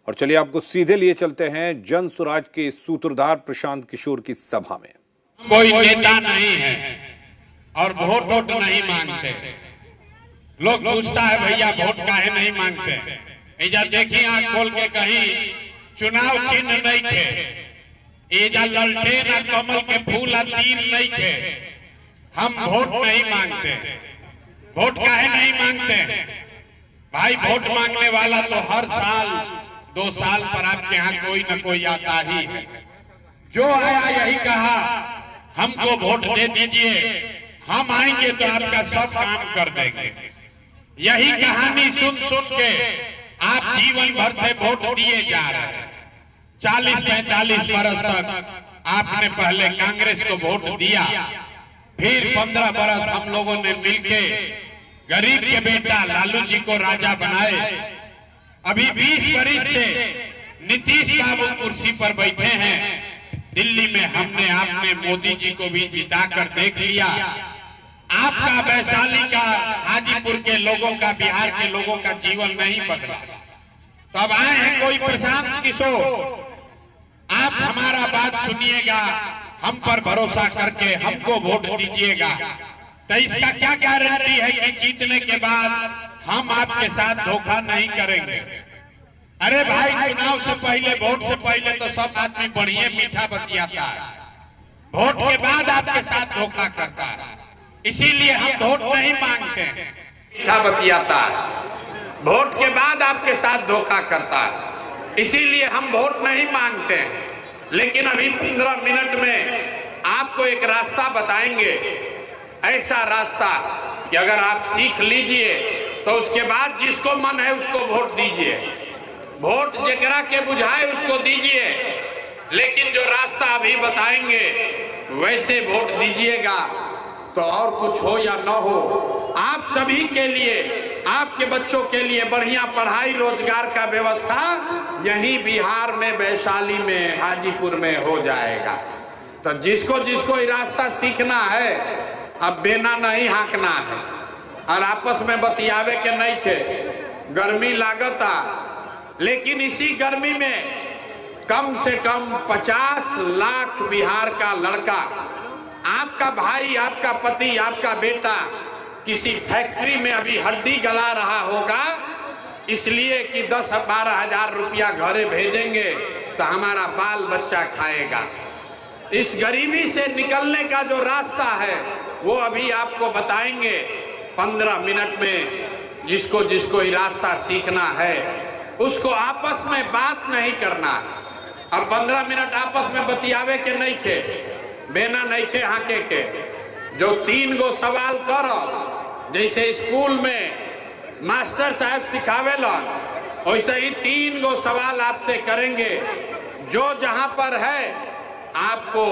और चलिए आपको सीधे लिए चलते हैं जन स्वराज के सूत्रधार प्रशांत किशोर की सभा में। कोई नेता नहीं है और वोट नहीं मांगते। लोग पूछता है भैया वोट काहे नहीं मांगते। एजा देखिए आंख खोल के कहीं चुनाव चिन्ह नहीं थे, एजा ललटेन और कमल के फूल और तीन नहीं थे। हम वोट नहीं मांगते। वोट काहे नहीं मांगते भाई? वोट मांगने वाला तो हर साल 2 साल पर आपके यहाँ कोई न कोई आता ही है। जो आया यही कहा हमको वोट दे दीजिए, हम आएंगे तो आपका सब काम कर देंगे। यही कहानी सुन सुन के आप जीवन भर से वोट दिए जा रहे हैं। 40-45 बरस तक आपने पहले कांग्रेस को वोट दिया, फिर 15 बरस हम लोगों ने मिलके गरीब के बेटा लालू जी को राजा बनाए। अभी 20 बरस से नीतीश बाबू कुर्सी पर बैठे हैं। दिल्ली में हमने आपने मोदी जी को भी जिताकर देख लिया। आपका वैशाली का, हाजीपुर के लोगों का, बिहार के लोगों का जीवन नहीं बदला। तो अब आए हैं कोई प्रशांत किशोर, आप हमारा बात सुनिएगा, हम पर भरोसा करके हमको वोट दीजिएगा। तो इसका क्या गारंटी है कि जीतने के बाद हम आपके साथ धोखा नहीं करेंगे? अरे भाई, चुनाव से पहले, वोट से पहले तो सब आदमी बढ़िया मीठा बतियाता है, वोट के बाद आपके साथ धोखा करता है। इसीलिए हम वोट नहीं मांगते हैं। मीठा बतियाता है, वोट के बाद आपके साथ धोखा करता है, इसीलिए हम वोट नहीं मांगते हैं। लेकिन अभी 15 मिनट में आपको एक रास्ता बताएंगे, ऐसा रास्ता कि अगर आप सीख लीजिए तो उसके बाद जिसको मन है उसको वोट दीजिए। वोट जेकरा के बुझाए उसको दीजिए, लेकिन जो रास्ता अभी बताएंगे वैसे वोट दीजिएगा। तो और कुछ हो या न हो, आप सभी के लिए, आपके बच्चों के लिए बढ़िया पढ़ाई रोजगार का व्यवस्था यहीं बिहार में, वैशाली में, हाजीपुर में हो जाएगा। तो जिसको जिसको ये रास्ता सीखना है, अब बेना नहीं हाँकना है और आपस में बतियावे के नहीं थे। गर्मी लागता, लेकिन इसी गर्मी में कम से कम 50 लाख बिहार का लड़का, आपका भाई, आपका पति, आपका बेटा किसी फैक्ट्री में अभी हड्डी गला रहा होगा, इसलिए कि 10-12 हजार रुपया घरे भेजेंगे तो हमारा बाल बच्चा खाएगा। इस गरीबी से निकलने का जो रास्ता है वो अभी आपको बताएंगे 15 मिनट में। जिसको जिसको ये रास्ता सीखना है उसको आपस में बात नहीं करना। अब 15 मिनट आपस में बतियावे के नहीं थे, बेना नहीं थे हाके के। जो 3 गो सवाल करो, जैसे स्कूल में मास्टर साहब सिखावेला, वैसे ही 3 गो सवाल आपसे करेंगे। जो जहां पर है आपको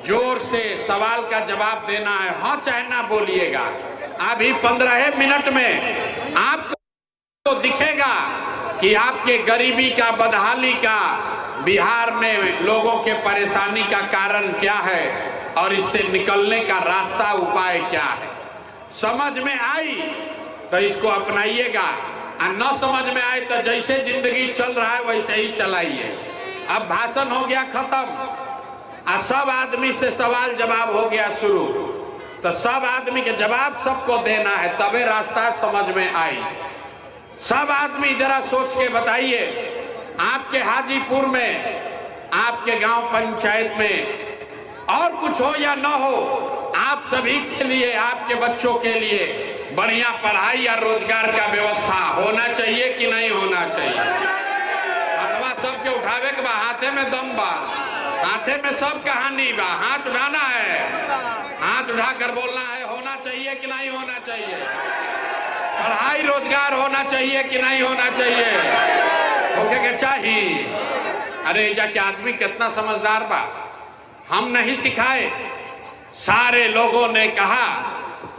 जोर से सवाल का जवाब देना है, हाँ चाहे ना बोलिएगा। अभी 15 मिनट में आपको दिखेगा कि आपके गरीबी का, बदहाली का, बिहार में लोगों के परेशानी का कारण क्या है और इससे निकलने का रास्ता, उपाय क्या है। समझ में आई तो इसको अपनाइएगा, और न समझ में आए तो जैसे जिंदगी चल रहा है वैसे ही चलाइए। अब भाषण हो गया खत्म, और सब आदमी से सवाल जवाब हो गया शुरू। तो सब आदमी के जवाब सबको देना है, तबे रास्ता समझ में आई। सब आदमी जरा सोच के बताइए, आपके हाजीपुर में, आपके गांव पंचायत में और कुछ हो या न हो, आप सभी के लिए, आपके बच्चों के लिए बढ़िया पढ़ाई या रोजगार का व्यवस्था होना चाहिए कि नहीं होना चाहिए? अथवा सबके उठावे के बा, हाथे में दम बा, हाथे में सब कहानी बा, हाथ उठाना है, हाथ उठाकर बोलना है, होना चाहिए कि नहीं होना चाहिए? पढ़ाई रोजगार होना चाहिए कि नहीं होना चाहिए? होके के चाहिए। अरे जाके आदमी कितना समझदार बा, हम नहीं सिखाए। सारे लोगों ने कहा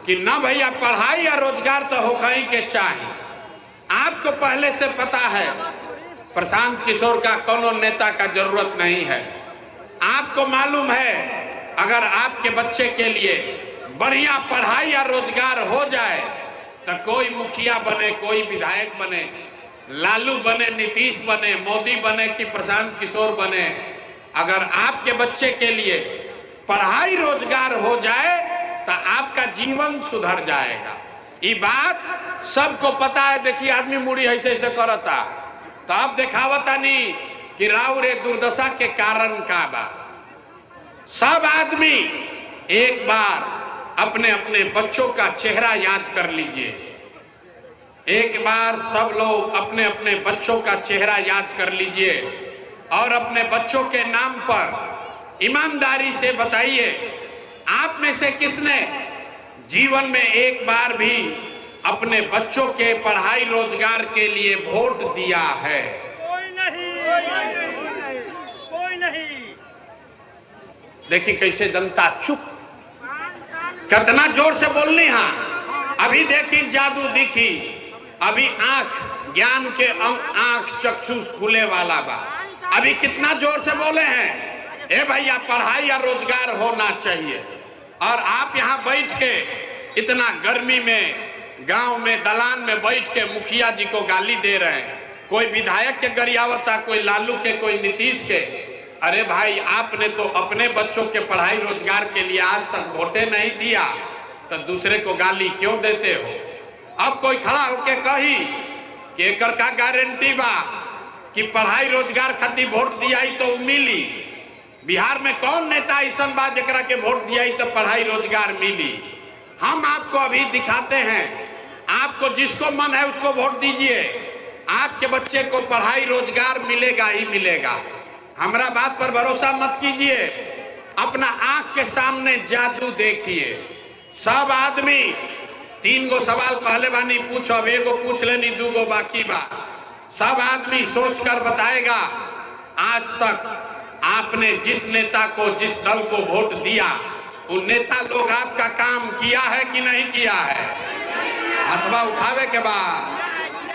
कि ना भैया, पढ़ाई या रोजगार तो होगा ही के चाहिए। आपको पहले से पता है प्रशांत किशोर का कोनो नेता का जरूरत नहीं है। आपको मालूम है अगर आपके बच्चे के लिए बढ़िया पढ़ाई या रोजगार हो जाए तो कोई मुखिया बने, कोई विधायक बने, लालू बने, नीतीश बने, मोदी बने कि प्रशांत किशोर बने, अगर आपके बच्चे के लिए पढ़ाई रोजगार हो जाए तो आपका जीवन सुधर जाएगा। ये बात सबको पता है। देखिए आदमी मुड़ी ऐसे ऐसे करता तो आप दिखावता नहीं कि राव रे दुर्दशा के कारण का बा। सब आदमी एक बार अपने अपने बच्चों का चेहरा याद कर लीजिए। एक बार सब लोग अपने अपने बच्चों का चेहरा याद कर लीजिए और अपने बच्चों के नाम पर ईमानदारी से बताइए, आप में से किसने जीवन में एक बार भी अपने बच्चों के पढ़ाई रोजगार के लिए वोट दिया है? कोई नहीं, कोई नहीं। देखिए कैसे जनता चुप, कितना जोर से बोलनी। हाँ अभी देखी जादू दिखी, अभी आंख ज्ञान के आंख चक्षुष खुले वाला बा। अभी कितना जोर से बोले हैं, ए भैया पढ़ाई या रोजगार होना चाहिए। और आप यहाँ बैठ के इतना गर्मी में गांव में दलान में बैठ के मुखिया जी को गाली दे रहे हैं। कोई विधायक के गरियावता, कोई लालू के, कोई नीतीश के। अरे भाई आपने तो अपने बच्चों के पढ़ाई रोजगार के लिए आज तक वोटे नहीं दिया तो दूसरे को गाली क्यों देते हो? अब कोई खड़ा होके कही कि एकर का गारंटी बा कि पढ़ाई रोजगार खातिर वोट दिया तो मिली। बिहार में कौन नेता ऐसा बा जरा के वोट दिया तो पढ़ाई रोजगार मिली? हम आपको अभी दिखाते हैं, आपको जिसको मन है उसको वोट दीजिए, आपके बच्चे को पढ़ाई रोजगार मिलेगा ही मिलेगा। हमारा बात पर भरोसा मत कीजिए, अपना आंख के सामने जादू देखिए। सब आदमी 3 गो सवाल पहले बानी पूछो, अब एगो पूछ लेनी, 2 गो बाकी बा। सब आदमी सोचकर बताएगा आज तक आपने जिस नेता को, जिस दल को वोट दिया, उन नेता लोग आपका काम किया है कि नहीं किया है? हथवा उठावे के बाद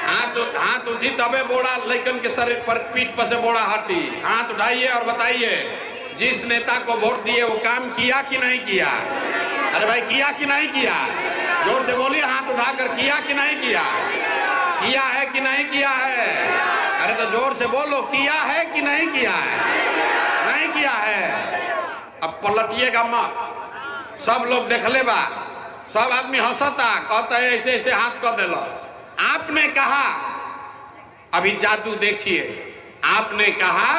हाथ उठी तबे बोड़ा लेकिन के शरीर पर, पीठ पर से बोड़ा हटी। हाथ उठाइए और बताइए जिस नेता को वोट दिए वो काम किया कि नहीं किया? अरे भाई किया कि नहीं किया? जोर से बोलिए, हाथ उठाकर किया कि नहीं किया? किया है कि नहीं किया है? अरे तो जोर से बोलो, किया है कि नहीं किया है? नहीं किया है। अब पलटिएगा मत, सब लोग देख ले बा, सब आदमी हंसता, कहता है ऐसे ऐसे हाथ कर दिलो। आपने कहा, अभी जादू देखिए, आपने कहा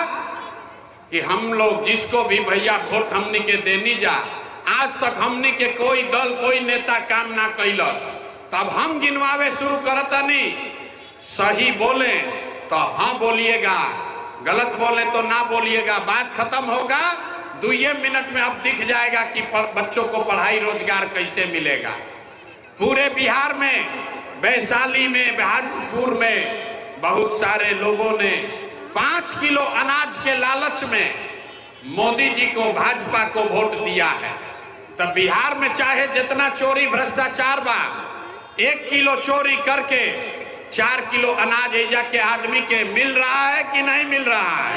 कि हम लोग जिसको भी भैया वोट हमनी के देनी जा, आज तक हमनी के कोई दल, कोई नेता काम ना कैलस। तब हम गिनवावे शुरू करता नहीं, सही बोले तो हाँ बोलिएगा, गलत बोले तो ना बोलिएगा। बात खत्म होगा, 2 मिनट में अब दिख जाएगा कि बच्चों को पढ़ाई रोजगार कैसे मिलेगा। पूरे बिहार में, वैशाली में, भाजपुर में बहुत सारे लोगों ने 5 किलो अनाज के लालच में मोदी जी को, भाजपा को वोट दिया है। तब बिहार में चाहे जितना चोरी भ्रष्टाचार बा, 1 किलो चोरी करके 4 किलो अनाज एजा के आदमी के मिल रहा है कि नहीं मिल रहा है?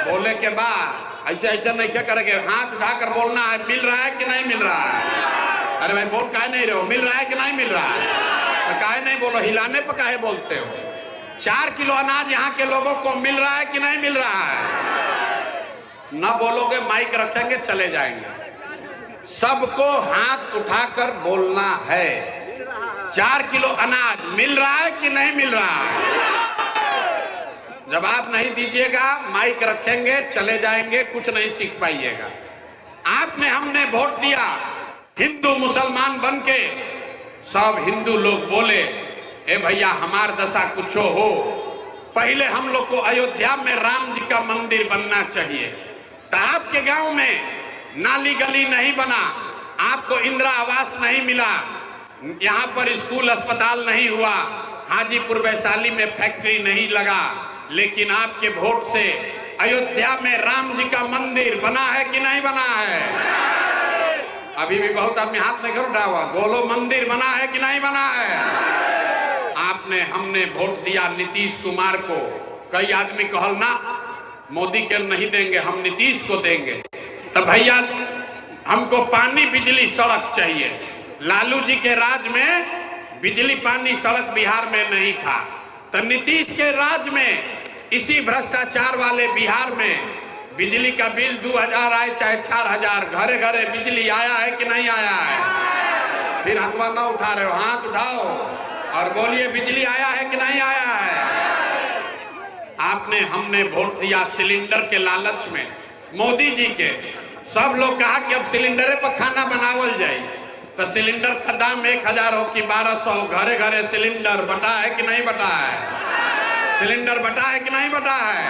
बोले के बाद ऐसे ऐसे नहीं क्या करेंगे, हाथ उठाकर बोलना है, मिल रहा है कि नहीं मिल रहा है? अरे भाई बोल काहे नहीं रहे हो, मिल रहा है कि नहीं मिल रहा है? तो काहे नहीं बोलो, हिलाने पर काहे बोलते हो? 4 किलो अनाज यहाँ के लोगों को मिल रहा है कि नहीं मिल रहा है? ना बोलोगे माइक रखेंगे चले जाएंगे। सबको हाथ उठाकर बोलना है, 4 किलो अनाज मिल रहा है कि नहीं मिल रहा है? जवाब नहीं दीजिएगा, माइक रखेंगे चले जाएंगे, कुछ नहीं सीख पाइएगा। आपने, हमने वोट दिया, हिंदू मुसलमान बनके सब हिंदू लोग बोले ए भैया हमार दशा कुछ हो, पहले हम लोग को अयोध्या में राम जी का मंदिर बनना चाहिए। तो आपके गांव में नाली गली नहीं बना, आपको इंदिरा आवास नहीं मिला, यहाँ पर स्कूल अस्पताल नहीं हुआ, हाजीपुर वैशाली में फैक्ट्री नहीं लगा, लेकिन आपके वोट से अयोध्या में राम जी का मंदिर बना है कि नहीं बना है? अभी भी बहुत आदमी हाथ नहीं कर उठा हुआ, बोलो मंदिर बना है कि नहीं बना है? आपने, हमने वोट दिया नीतीश कुमार को। कई आदमी कहल ना मोदी के नहीं देंगे, हम नीतीश को देंगे। तो भैया हमको पानी, बिजली, सड़क चाहिए। लालू जी के राज में बिजली, पानी, सड़क बिहार में नहीं था। तो नीतीश के राज में इसी भ्रष्टाचार वाले बिहार में बिजली का बिल 2000 आए चाहे 4000, घरे घरे बिजली आया है कि नहीं आया है? फिर हथवा ना उठा रहे हो, हाथ उठाओ और बोलिए बिजली आया है कि नहीं आया है? आपने हमने वोट दिया सिलेंडर के लालच में, मोदी जी के। सब लोग कहा कि अब सिलेंडर पर खाना बनावल जाए, तो सिलेंडर का दाम 1000 हो कि 1200, घरे घरे सिलेंडर बटा है कि नहीं बटा है? सिलेंडर बटा है कि नहीं बटा है?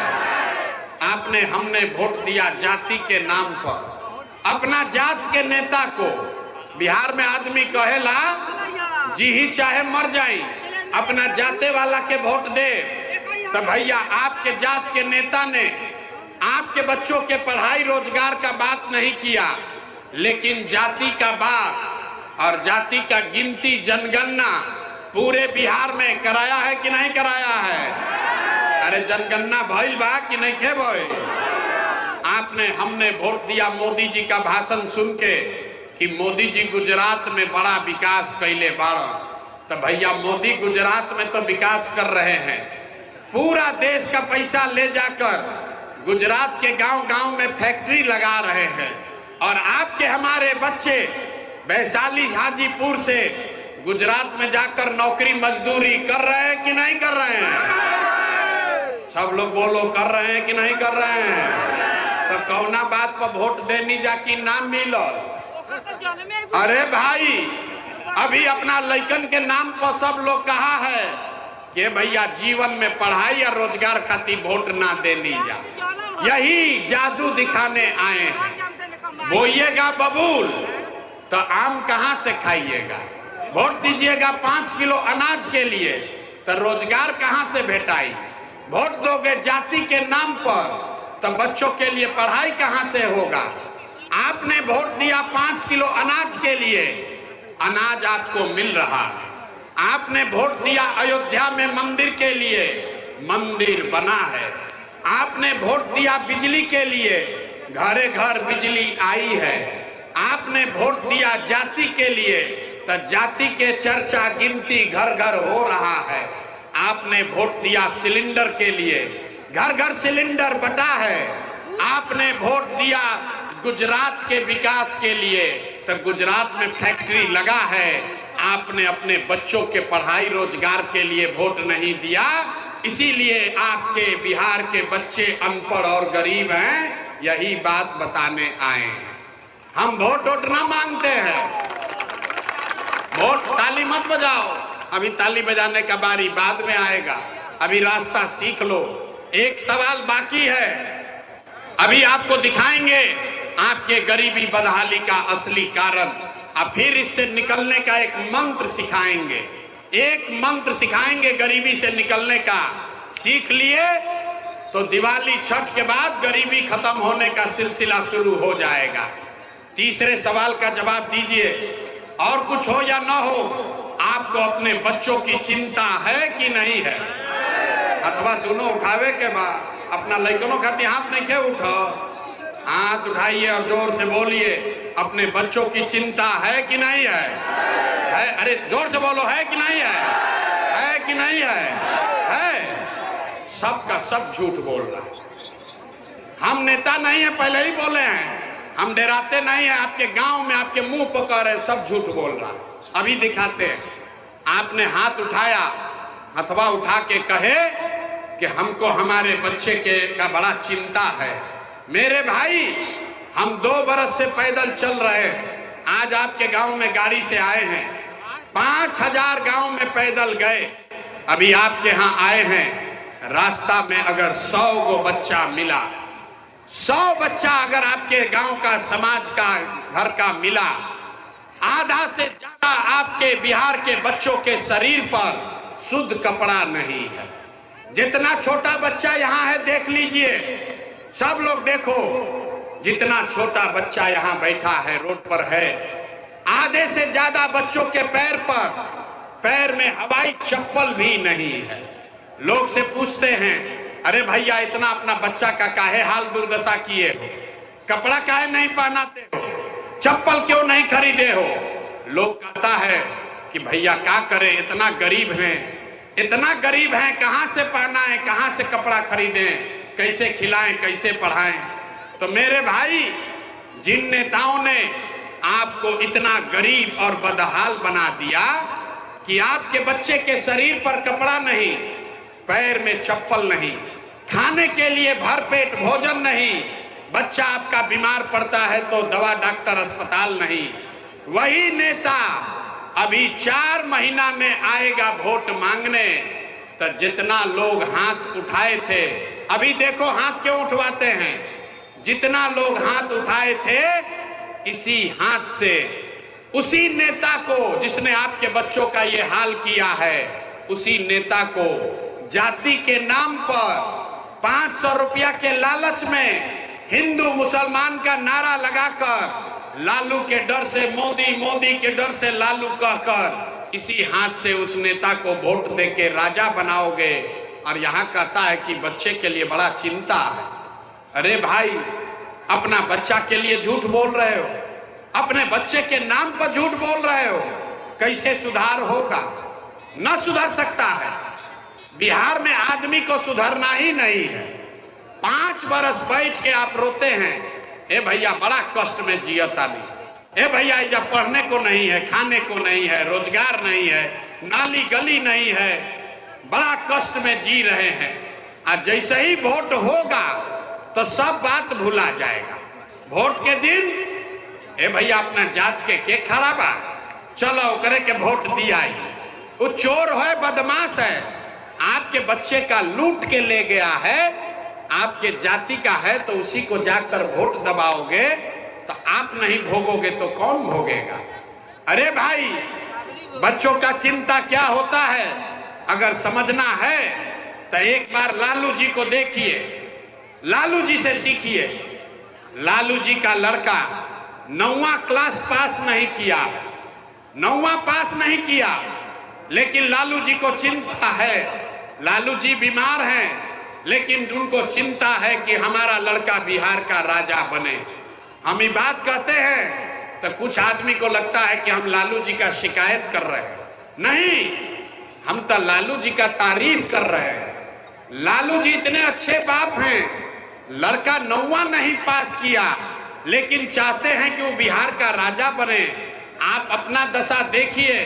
आपने हमने वोट दिया जाति के नाम पर, अपना जात के नेता को। बिहार में आदमी कहेला जी ही चाहे मर जाए, अपना जाते वाला के वोट दे। तो भैया आपके जात के नेता ने आपके बच्चों के पढ़ाई रोजगार का बात नहीं किया, लेकिन जाति का बात और जाति का गिनती जनगणना पूरे बिहार में कराया है कि नहीं कराया है? अरे जनगणना भइल बा कि नहीं खे भइल? आपने हमने वोट दिया मोदी जी का भाषण सुन के कि मोदी जी गुजरात में बड़ा विकास कैले बाड़ा। तो भैया मोदी गुजरात में तो विकास कर रहे हैं, पूरा देश का पैसा ले जाकर गुजरात के गांव-गांव में फैक्ट्री लगा रहे हैं। और आपके हमारे बच्चे वैशाली हाजीपुर से गुजरात में जाकर नौकरी मजदूरी कर रहे हैं कि नहीं कर रहे हैं? सब लोग बोलो कर रहे हैं कि नहीं कर रहे हैं? तो कौना बात पर वोट देनी जाकि नाम मिलल? अरे भाई अभी अपना लइकन के नाम पर सब लोग कहा है कि भैया जीवन में पढ़ाई और रोजगार खातिर वोट ना देनी जा। यही जादू दिखाने आए हैं। बोइएगा बबूल तो आम कहां से खाइएगा? वोट दीजिएगा 5 किलो अनाज के लिए तो रोजगार कहां से भेटाई? वोट दोगे जाति के नाम पर तो बच्चों के लिए पढ़ाई कहां से होगा? आपने वोट दिया 5 किलो अनाज के लिए, अनाज आपको मिल रहा है। आपने वोट दिया अयोध्या में मंदिर के लिए, मंदिर बना है। आपने वोट दिया बिजली के लिए, घरे घर बिजली आई है। आपने वोट दिया जाति के लिए तो जाति के चर्चा गिनती घर घर हो रहा है। आपने वोट दिया सिलेंडर के लिए, घर घर सिलेंडर बटा है। आपने वोट दिया गुजरात के विकास के लिए तो गुजरात में फैक्ट्री लगा है। आपने अपने बच्चों के पढ़ाई रोजगार के लिए वोट नहीं दिया, इसीलिए आपके बिहार के बच्चे अनपढ़ और गरीब हैं। यही बात बताने आए हैं। हम वोट ना मांगते हैं। वोट ताली मत बजाओ, अभी ताली बजाने का बारी बाद में आएगा। अभी रास्ता सीख लो। एक सवाल बाकी है, अभी आपको दिखाएंगे आपके गरीबी बदहाली का असली कारण। अब फिर इससे निकलने का एक मंत्र सिखाएंगे, एक मंत्र सिखाएंगे गरीबी से निकलने का। सीख लिए तो दिवाली छठ के बाद गरीबी खत्म होने का सिलसिला शुरू हो जाएगा। तीसरे सवाल का जवाब दीजिए, और कुछ हो या ना हो, आपको अपने बच्चों की चिंता है कि नहीं है? अथवा दोनों उठावे के बाद अपना लइकनों खातिर हाथ नहीं खे उठो, हाथ उठाइए और जोर से बोलिए, अपने बच्चों की चिंता है कि नहीं है? है? अरे जोर से बोलो, है कि नहीं है? है कि नहीं है? है? सबका सब झूठ बोल रहा है। हम नेता नहीं है, पहले ही बोले हैं, हम डराते नहीं है। आपके गांव में आपके मुंह पकड़ है, सब झूठ बोल रहा है। अभी दिखाते हैं। आपने हाथ उठाया, हथवा उठा के कहे कि हमको हमारे बच्चे के का बड़ा चिंता है। मेरे भाई, हम 2 बरस से पैदल चल रहे हैं, आज आपके गांव में गाड़ी से आए हैं। 5000 गांव में पैदल गए, अभी आपके यहाँ आए हैं। रास्ता में अगर 100 गो बच्चा मिला, 100 बच्चा अगर आपके गांव का, समाज का, घर का मिला, आधा से ज्यादा आपके बिहार के बच्चों के शरीर पर शुद्ध कपड़ा नहीं है। जितना छोटा बच्चा यहाँ है देख लीजिए, सब लोग देखो, जितना छोटा बच्चा यहाँ बैठा है, रोड पर है, आधे से ज्यादा बच्चों के पैर में हवाई चप्पल भी नहीं है। लोग से पूछते हैं, अरे भैया इतना अपना बच्चा का काहे हाल दुर्दशा किए हो, कपड़ा काहे नहीं पहनाते हो, चप्पल क्यों नहीं खरीदे हो? लोग कहता है कि भैया क्या करे, इतना गरीब हैं, इतना गरीब हैं, कहां से पहनाएं, कहां से कपड़ा खरीदें, कैसे खिलाएं, कैसे पढ़ाएं। तो मेरे भाई, जिन नेताओं ने आपको इतना गरीब और बदहाल बना दिया कि आपके बच्चे के शरीर पर कपड़ा नहीं, पैर में चप्पल नहीं, खाने के लिए भरपेट भोजन नहीं, बच्चा आपका बीमार पड़ता है तो दवा डॉक्टर अस्पताल नहीं, वही नेता अभी 4 महीना में आएगा वोट मांगने। तो जितना लोग हाथ उठाए थे, अभी देखो हाथ क्यों उठवाते हैं, जितना लोग हाथ उठाए थे इसी हाथ से उसी नेता को, जिसने आपके बच्चों का ये हाल किया है, उसी नेता को जाति के नाम पर 500 रुपया के लालच में हिंदू मुसलमान का नारा लगाकर, लालू के डर से मोदी, मोदी के डर से लालू कहकर, इसी हाथ से उस नेता को वोट देके राजा बनाओगे। और यहाँ कहता है कि बच्चे के लिए बड़ा चिंता है। अरे भाई, अपना बच्चा के लिए झूठ बोल रहे हो, अपने बच्चे के नाम पर झूठ बोल रहे हो, कैसे सुधार होगा? न सुधर सकता है। बिहार में आदमी को सुधरना ही नहीं है। 5 बरस बैठ के आप रोते हैं, ए भैया बड़ा कष्ट में जियता नहीं, ए भैया जब पढ़ने को नहीं है, खाने को नहीं है, रोजगार नहीं है, नाली गली नहीं है, बड़ा कष्ट में जी रहे हैं। और जैसे ही वोट होगा तो सब बात भुला जाएगा। वोट के दिन, ए भैया अपना जात के खड़ा बा, चलो करे के वोट दिया। वो चोर है, बदमाश है, आपके बच्चे का लूट के ले गया है, आपके जाति का है, तो उसी को जाकर वोट दबाओगे तो आप नहीं भोगोगे तो कौन भोगेगा? अरे भाई, बच्चों का चिंता क्या होता है अगर समझना है तो एक बार लालू जी को देखिए, लालू जी से सीखिए। लालू जी का लड़का 9वां क्लास पास नहीं किया, 9वां पास नहीं किया, लेकिन लालू जी को चिंता है। लालू जी बीमार हैं, लेकिन उनको चिंता है कि हमारा लड़का बिहार का राजा बने। हम ये बात कहते हैं तो कुछ आदमी को लगता है कि हम लालू जी का शिकायत कर रहे हैं। नहीं, हम तो लालू जी का तारीफ कर रहे हैं। लालू जी इतने अच्छे बाप हैं, लड़का 9वां नहीं पास किया, लेकिन चाहते हैं कि वो बिहार का राजा बने। आप अपना दशा देखिए,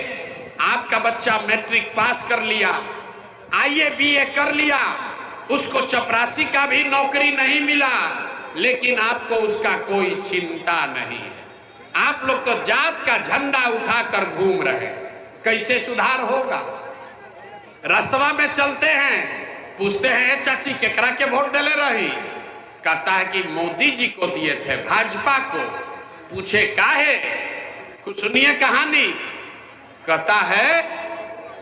आपका बच्चा मैट्रिक पास कर लिया, IAA BA कर लिया, उसको चपरासी का भी नौकरी नहीं मिला, लेकिन आपको उसका कोई चिंता नहीं है। आप लोग तो जात का झंडा उठाकर घूम रहे हैं। कैसे सुधार होगा? रास्तवा में चलते हैं, पूछते हैं चाची केकरा के वोट दिले रही, कहता है कि मोदी जी को दिए थे, भाजपा को। पूछे काहे? कुछ सुनिए कहानी। कहता है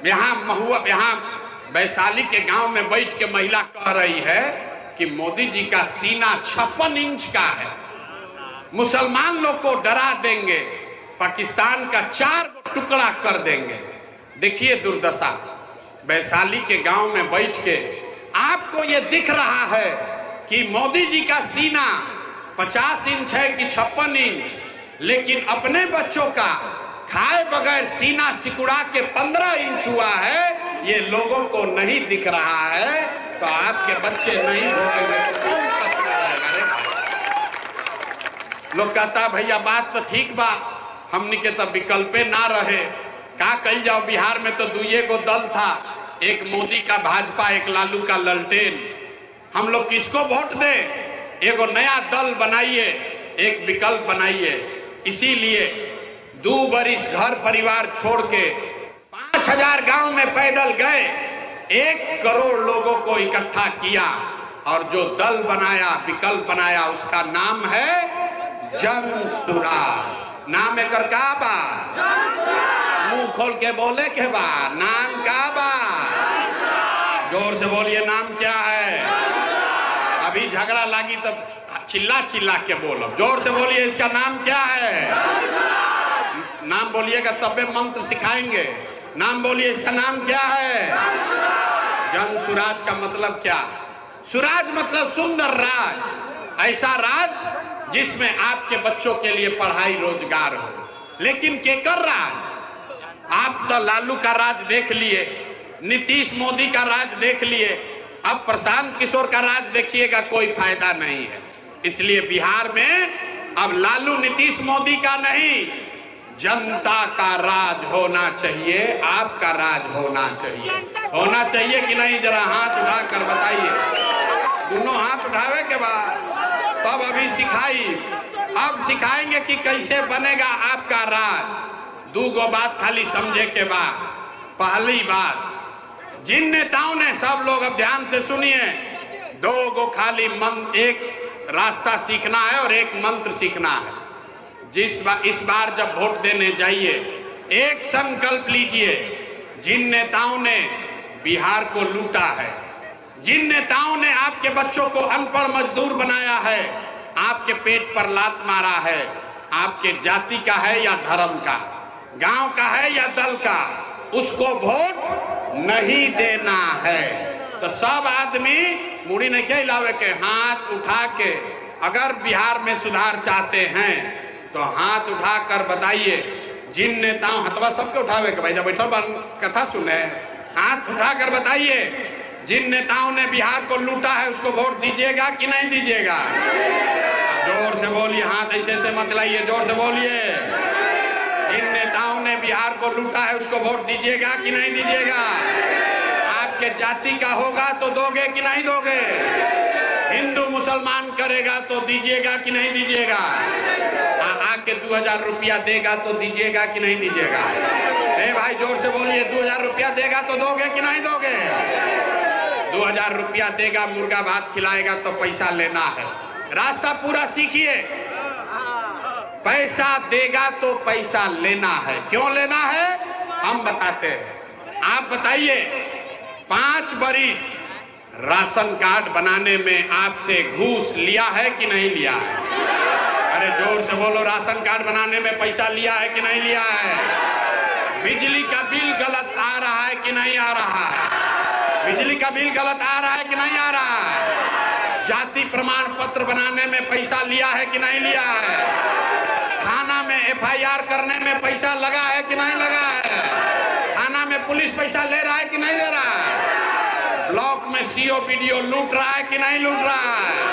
यहाँ वैशाली के गांव में बैठ के महिला कह रही है कि मोदी जी का सीना 56 इंच का है, मुसलमान लोग को डरा देंगे, पाकिस्तान का 4 टुकड़ा कर देंगे। देखिए दुर्दशा। वैशाली के गांव में बैठ के आपको ये दिख रहा है कि मोदी जी का सीना 50 इंच है कि 56 इंच, लेकिन अपने बच्चों का खाए बगैर सीना सिकुड़ा के 15 इंच हुआ है, ये लोगों को नहीं दिख रहा है। तो आपके बच्चे नहीं भोगेंगे तो कौन पछता रहेगा? रे लोग कहता भैया बात तो ठीक बा, हमनी के तो विकल्पे ना रहे, का कही जाओ। बिहार में तो 2 गो दल था, एक मोदी का भाजपा, एक लालू का ललटेन। हम लोग किसको वोट दे? एगो नया दल बनाइए, एक विकल्प बनाइए। इसीलिए 2 बरिस घर परिवार छोड़ के 5000 गांव में पैदल गए, 1 करोड़ लोगों को इकट्ठा किया और जो दल बनाया, विकल्प बनाया, उसका नाम है जन सुराज। नाम एकर का बा? मुंह खोल के बोले के बा, नाम का बा? जोर से बोलिए, नाम क्या है? अभी झगड़ा लगी तब चिल्ला चिल्ला के बोलो, जोर से बोलिए, इसका नाम क्या है? नाम बोलिएगा तबे मंत्र सिखाएंगे। नाम बोलिए, इसका नाम क्या है? जन सुराज का मतलब क्या? सुराज मतलब सुंदर राज, ऐसा राज जिसमें आपके बच्चों के लिए पढ़ाई रोजगार हो। लेकिन केकर राज? आप तो लालू का राज देख लिए, नीतीश मोदी का राज देख लिए, अब प्रशांत किशोर का राज देखिएगा, कोई फायदा नहीं है। इसलिए बिहार में अब लालू नीतीश मोदी का नहीं, जनता का राज होना चाहिए, आपका राज होना चाहिए। होना चाहिए कि नहीं, जरा हाथ उठा कर बताइए। दोनों हाथ उठावे के बाद तब अभी सिखाई, अब सिखाएंगे कि कैसे बनेगा आपका राज। दो गो बात खाली समझे के बाद, पहली बात, जिन नेताओं ने, सब लोग अब ध्यान से सुनिए, दो गो खाली एक रास्ता सीखना है और एक मंत्र सीखना है। इस बार जब वोट देने जाइए, एक संकल्प लीजिए, जिन नेताओं ने बिहार को लूटा है, जिन नेताओं ने आपके बच्चों को अनपढ़ मजदूर बनाया है, आपके पेट पर लात मारा है, आपके जाति का है या धर्म का, गांव का है या दल का, उसको वोट नहीं देना है। तो सब आदमी मुड़ी नहीं क्या हिलावे के, हाथ उठा के, अगर बिहार में सुधार चाहते हैं तो हाथ उठाकर बताइए, जिन नेताओं, हथवा सबके उठावे के भाई, जब बैठल कथा सुने, हाथ उठाकर बताइए, जिन नेताओं ने बिहार को लूटा है उसको वोट दीजिएगा कि नहीं दीजिएगा? जोर से बोलिए, हाथ ऐसे से मत लाइए, जोर से बोलिए। जिन नेताओं ने बिहार को लूटा है उसको वोट दीजिएगा कि नहीं दीजिएगा? आपके जाति का होगा तो दोगे कि नहीं दोगे? हिंदू मुसलमान करेगा तो दीजिएगा कि नहीं दीजिएगा? आके 2000 रुपया देगा तो दीजिएगा कि नहीं दीजिएगा? ए भाई जोर से बोलिए, 2000 रुपया देगा तो दोगे कि नहीं दोगे? 2000 रुपया देगा, मुर्गा भात खिलाएगा तो पैसा लेना है। रास्ता पूरा सीखिए, पैसा देगा तो पैसा लेना है। क्यों लेना है हम बताते हैं, आप बताइए। 5 बरिस राशन कार्ड बनाने में आपसे घूस लिया है कि नहीं लिया है? अरे जोर से बोलो, राशन कार्ड बनाने में पैसा लिया है कि नहीं लिया है? बिजली का बिल गलत आ रहा है कि नहीं आ रहा है? बिजली का बिल गलत आ रहा है कि नहीं आ रहा है? जाति प्रमाण पत्र बनाने में पैसा लिया है कि नहीं लिया है? थाना में FIR करने में पैसा लगा है कि नहीं लगा है? थाना में पुलिस पैसा ले रहा है कि नहीं ले रहा है? ब्लॉक में CO BDO लूट रहा है कि नहीं लूट रहा है?